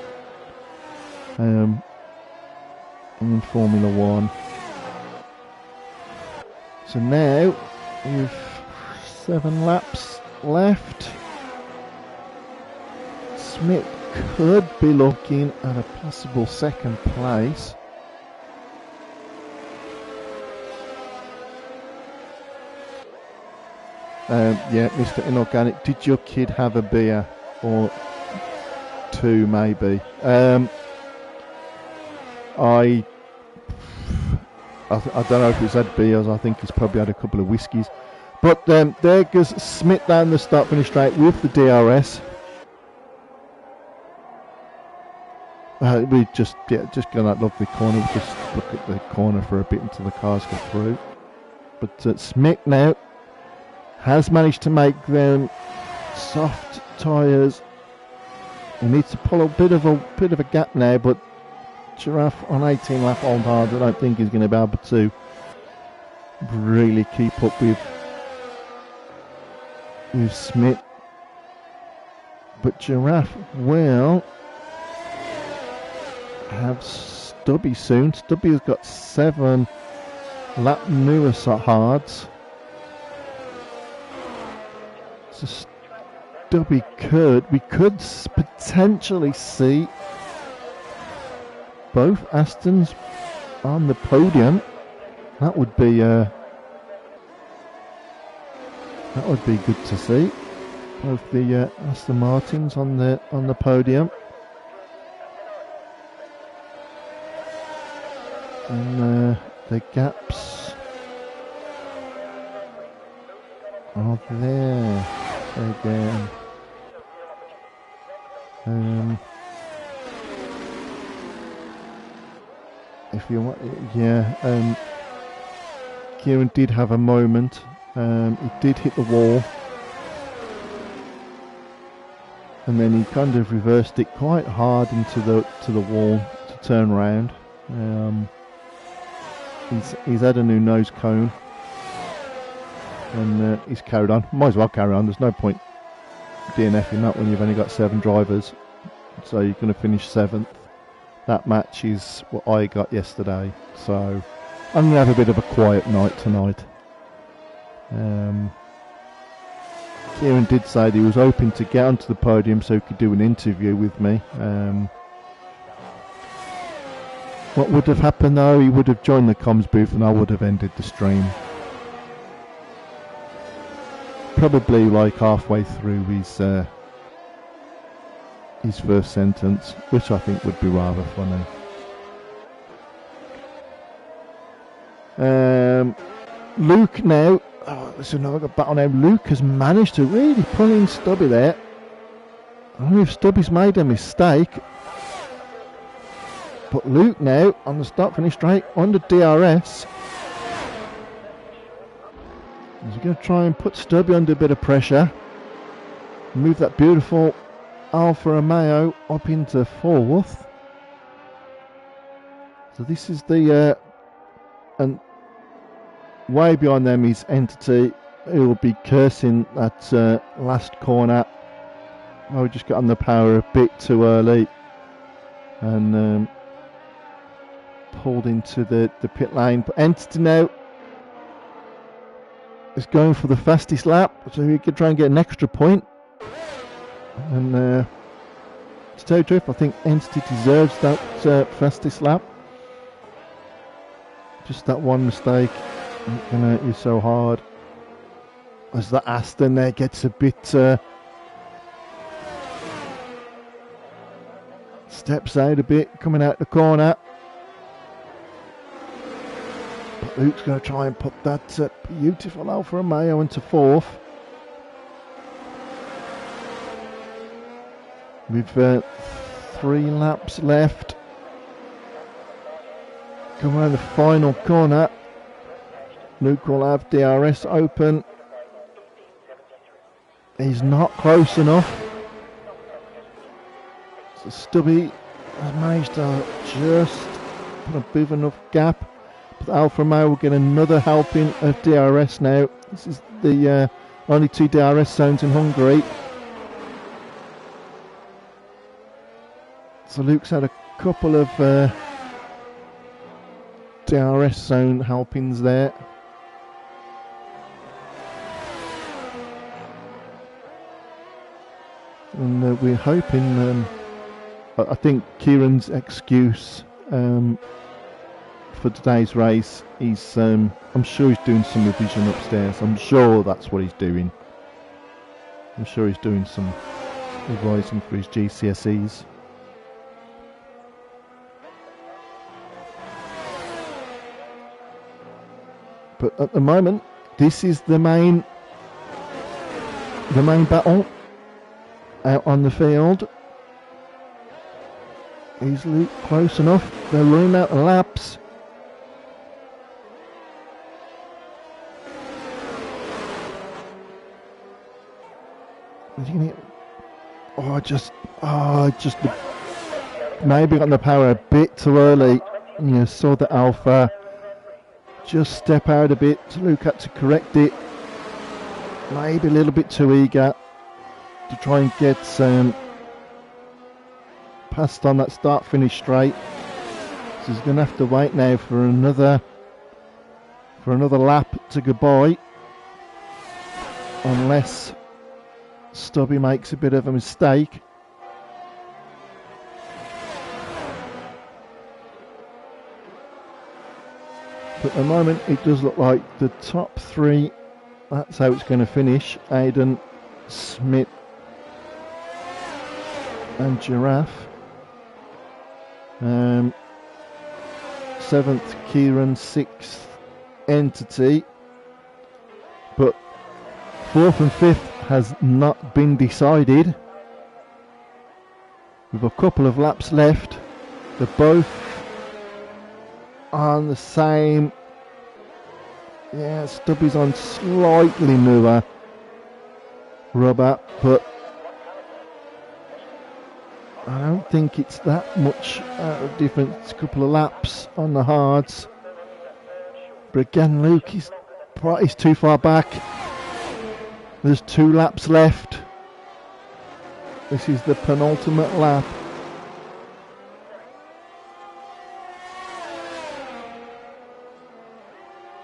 in Formula One. So now we've 7 laps left. Smith could be looking at a possible second place. Yeah, Mr. Inorganic, did your kid have a beer or 2 maybe? I don't know if he's had beers. I think he's probably had a couple of whiskies. But there goes Smith down the start finish straight with the DRS. We just go that lovely corner. We just look at the corner for a bit until the cars go through. But Smith now has managed to make them soft tyres. He needs to pull a bit of a gap now, but Giraffe on 18 lap old hard, I don't think he's going to be able to really keep up with Smith. But Giraffe will have Stubby soon. Stubby has got 7 lap newer hards. So Stubby we could potentially see both Astons on the podium. That would be good to see. Both the Aston Martins on the podium. And the gaps are there again. If you want, Kieran did have a moment. He did hit the wall, and then he kind of reversed it quite hard into the wall to turn around. He's had a new nose cone, and he's carried on. Might as well carry on. There's no point DNFing that when you've only got 7 drivers. So you're going to finish 7th. That match is what I got yesterday. So I'm going to have a bit of a quiet night tonight. Kieran did say that he was hoping to get onto the podium so he could do an interview with me. What would have happened though? He would have joined the comms booth and I would have ended the stream. Probably like halfway through his first sentence, which I think would be rather funny. Luke now, there's another battle now. Luke has managed to really pull in Stubby there. I don't know if Stubby's made a mistake. But Luke now on the start finish straight on the DRS. He's going to try and put Stubby under a bit of pressure. Move that beautiful Alfa Romeo up into 4th. So this is the and way behind them is Entity, who will be cursing that last corner. Oh, we just got on the power a bit too early and pulled into the pit lane. But Entity now is going for the fastest lap, so he could try and get an extra point. And to tell you the truth, I think Entity deserves that fastest lap. Just that one mistake can hurt you so hard. As the Aston there gets a bit steps out a bit, coming out the corner. But Luke's going to try and put that beautiful Alfa Romeo into 4th. With 3 laps left. Come around the final corner. Luke will have DRS open. He's not close enough. So Stubby has managed to just put a bit of enough gap. But Alfa Romeo will get another helping of DRS now. This is the only 2 DRS zones in Hungary. So Luke's had a couple of DRS zone helpings there. And we're hoping, I think Kieran's excuse for today's race is, I'm sure he's doing some revision upstairs. I'm sure that's what he's doing. I'm sure he's doing some revising for his GCSEs. But at the moment, this is the main battle out on the field. Is Luke close enough? They're running out of laps. Just maybe got in the power a bit too early. You saw the Alpha just step out a bit. Luke had to correct it. Maybe a little bit too eager to try and get past on that start-finish straight. So he's going to have to wait now for another lap to go by, unless Stubby makes a bit of a mistake. But at the moment it does look like the top three, that's how it's going to finish. Aiden, Smith and Giraffe. 7th Kieran, 6th Entity. But 4th and 5th has not been decided. We've a couple of laps left. They're both on the same. Yeah, Stubby's on slightly newer rubber, but I don't think it's that much difference. A couple of laps on the hards. But again, Luke, he's too far back. There's 2 laps left. This is the penultimate lap.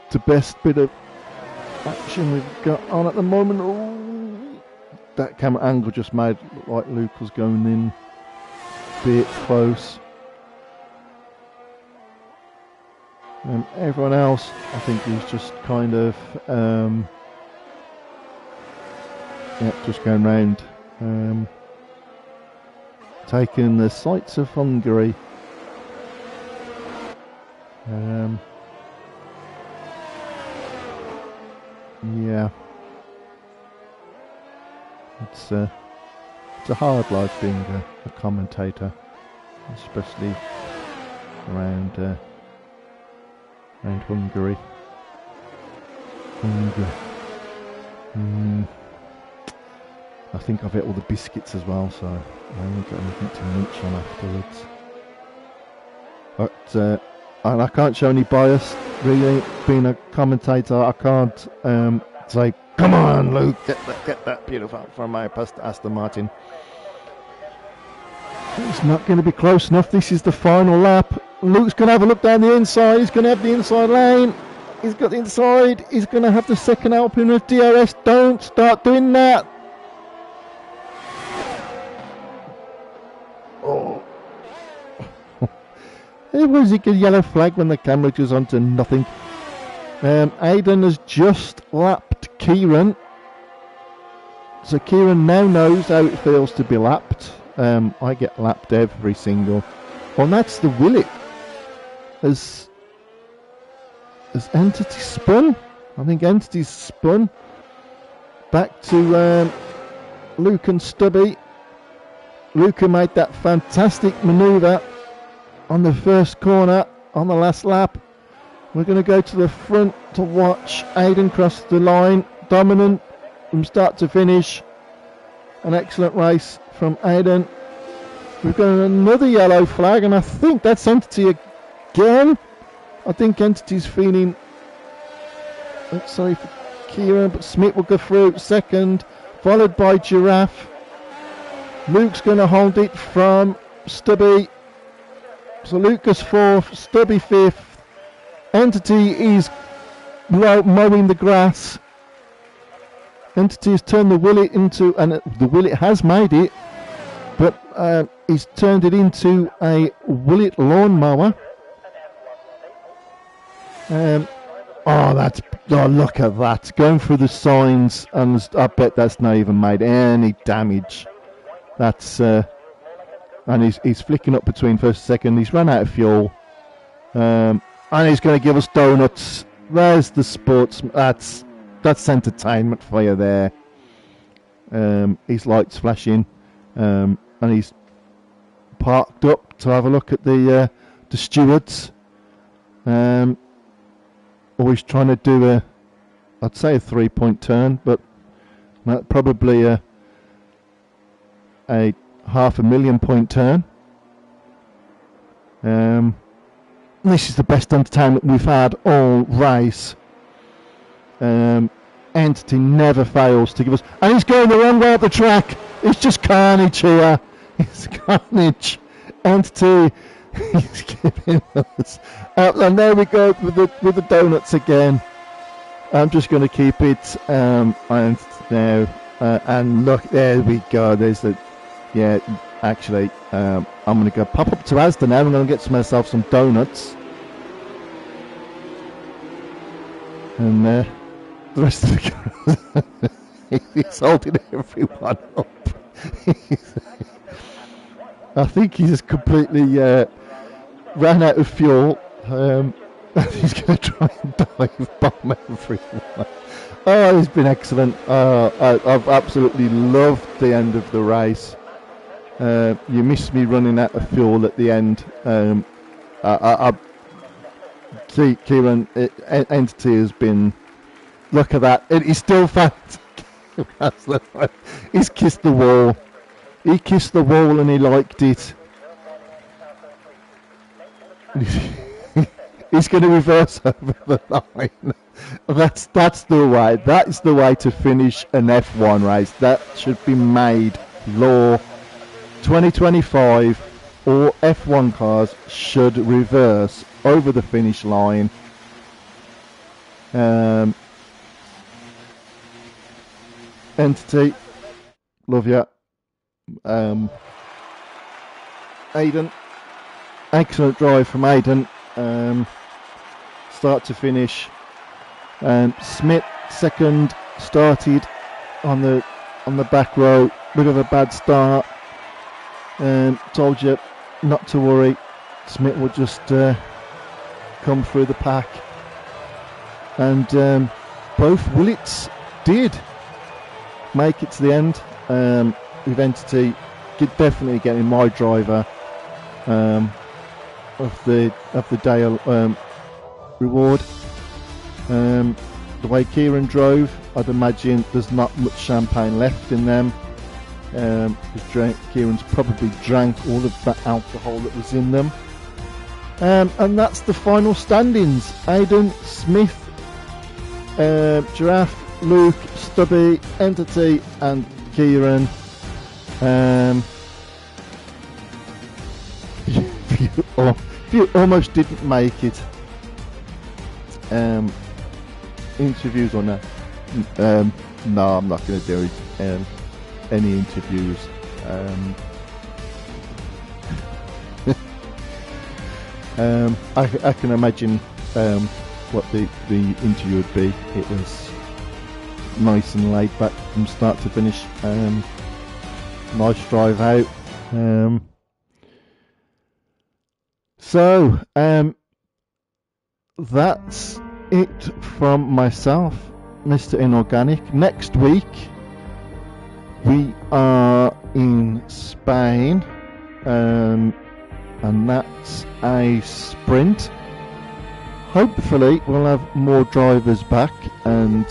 The best bit of action we've got on at the moment. Ooh, that camera angle just made it look like Luke was going in a bit close. Everyone else, I think, is just kind of just going round, taking the sights of Hungary. Yeah, it's a hard life being a commentator, especially around Hungary. I think I've ate all the biscuits as well, so I haven't got anything to munch on afterwards. But and I can't show any bias, really, being a commentator. I can't say, come on, Luke, get that beautiful from my past Aston Martin. It's not going to be close enough. This is the final lap. Luke's going to have a look down the inside. He's going to have the inside lane. He's got the inside. He's going to have the second Alpine with DRS. Don't start doing that. Oh. It was a yellow flag when the camera goes on to nothing. Aiden has just lapped Kieran. So Kieran now knows how it feels to be lapped. I get lapped every single. Well, that's the Willet. Has Entity spun? I think Entity's spun. Back to Luke and Stubby. Luca made that fantastic manoeuvre on the first corner on the last lap. We're going to go to the front to watch Aiden cross the line. Dominant from start to finish. An excellent race from Aiden. We've got another yellow flag, and I think that's Entity again. I think Entity's feeling, sorry for Kieran, but Smith will go through second, followed by Giraffe. Luke's going to hold it from Stubby. So Lucas 4th, Stubby 5th. Entity is mowing the grass. Entity has turned the Willet into, and the Willet has made it, but he's turned it into a Willet lawnmower. Look at that, going through the signs, and I bet that's not even made any damage. That's and he's flicking up between first and second. He's run out of fuel, and he's going to give us donuts. there's the sports. That's entertainment for you there. His lights flashing, and he's parked up to have a look at the stewards. Always trying to do I'd say a 3-point turn, but probably a $500,000 point turn. This is the best entertainment we've had all race. Entity never fails to give us, and he's going the wrong way up the track. It's just carnage here. It's carnage. Entity, he's giving us, and there we go with the donuts again. I'm just going to keep it, and now, and look, there we go. There's the, yeah. Actually, I'm going to go pop up to Asda now. I'm going to get myself some donuts, and the rest of the he's holding everyone up. I think he's just completely ran out of fuel. He's going to try and dive bomb everyone. Oh, it's been excellent. I've absolutely loved the end of the race. You missed me running out of fuel at the end. Kieran, Entity has been. Look at that. He's still fat. He's kissed the wall. He kissed the wall and he liked it. He's going to reverse over the line. That's the way. That's the way to finish an F1 race. That should be made law. 2025, all F1 cars should reverse over the finish line. Entity, love you. Aidan, excellent drive from Aidan. Start to finish. Smith second, started on the back row. Bit of a bad start. Told you not to worry. Smith would just come through the pack, and both Willits did make it to the end. With Entity definitely getting my driver of the day reward. The way Kieran drove, I'd imagine there's not much champagne left in them. Kieran's probably drank all of that alcohol that was in them. And that's the final standings. Aidan, Smith, Giraffe, Luke, Stubby, Entity and Kieran. If you almost didn't make it, interviews or no? No, I'm not going to do it. Any interviews. I can imagine what the interview would be. It was nice and laid back from start to finish. Nice drive out. So that's it from myself, Mr. Inorganic. Next week we are in Spain, and that's a sprint. Hopefully we'll have more drivers back, and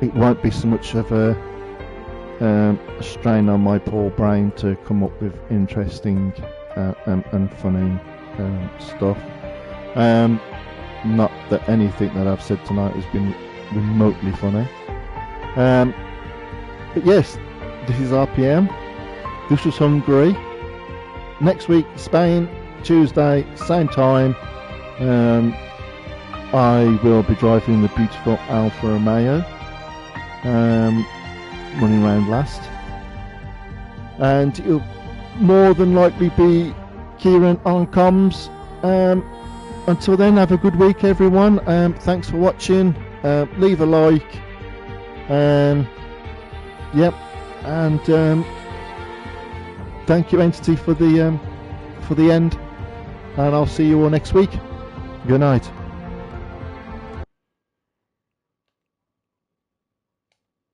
it won't be so much of a strain on my poor brain to come up with interesting and funny stuff. Not that anything that I've said tonight has been remotely funny. But yes, this is RPM. This was Hungary. Next week, Spain, Tuesday, same time. I will be driving the beautiful Alfa Romeo, running around last. And it'll more than likely be Kieran on comms. Until then, have a good week, everyone. Thanks for watching. Leave a like. Yep, and thank you, Entity, for the end. And I'll see you all next week. Good night.